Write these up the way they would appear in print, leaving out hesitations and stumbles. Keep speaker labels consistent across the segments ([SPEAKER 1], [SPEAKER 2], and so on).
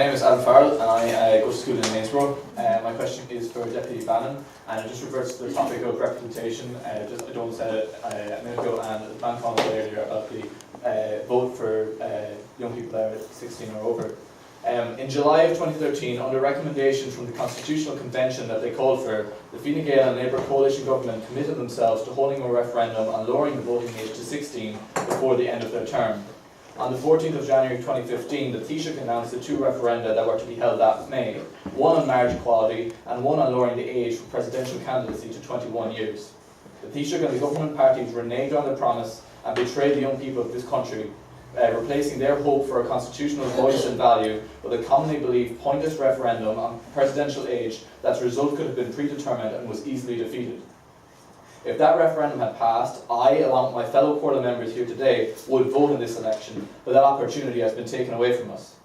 [SPEAKER 1] My name is Adam Farrell and I go to school in Gainsborough. My question is for Deputy Bannon, and it just reverts to the topic of representation. Donald said it a minute ago, and the man commented earlier about the vote for young people that are 16 or over. In July of 2013, under recommendation from the Constitutional Convention that they called for, the Fine Gael and Labour coalition government committed themselves to holding a referendum on lowering the voting age to 16 before the end of their term. On the 14th of January 2015, the Taoiseach announced the two referenda that were to be held that May, one on marriage equality and one on lowering the age for presidential candidacy to 21 years. The Taoiseach and the government parties reneged on their promise and betrayed the young people of this country, replacing their hope for a constitutional voice and value with a commonly believed pointless referendum on presidential age that's result could have been predetermined and was easily defeated. If that referendum had passed, I, along with my fellow Comhairle members here today, would vote in this election, but that opportunity has been taken away from us.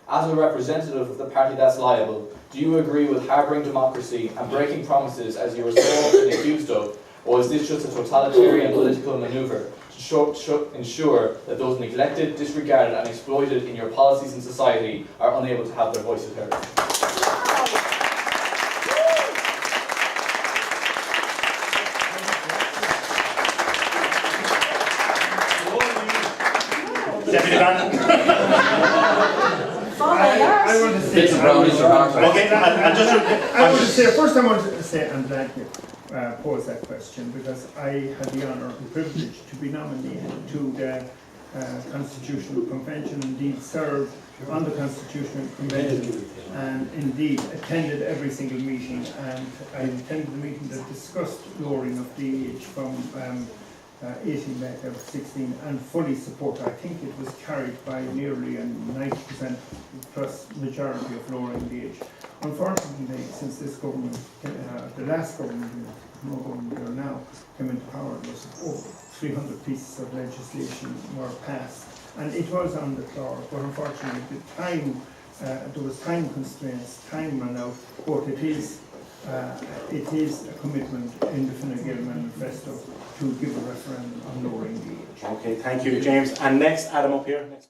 [SPEAKER 1] As a representative of the party that's liable, do you agree with harbouring democracy and breaking promises as you were so often accused of, or is this just a totalitarian political manoeuvre to ensure that those neglected, disregarded and exploited in your policies in society are unable to have their voices heard?
[SPEAKER 2] Deputy Bannon.
[SPEAKER 3] I want to say, first I want to say I'm glad you posed that question, because I had the honour and privilege to be nominated to the Constitutional Convention, indeed served on the Constitutional Convention, and indeed attended every single meeting, and I attended the meeting that discussed lowering of the age from 18 back to 16, and fully support. I think it was carried by nearly a 90% plus majority of lowering the age. Unfortunately, since this government, the last government, no government there now, came into power, there was over 300 pieces of legislation were passed, and it was on the floor, but unfortunately the time, there was time constraints, time ran out, but it is a commitment in the Fine Gael manifesto to give a referendum on lowering the age.
[SPEAKER 2] Okay, thank you, James. And next, Adam up here. Next.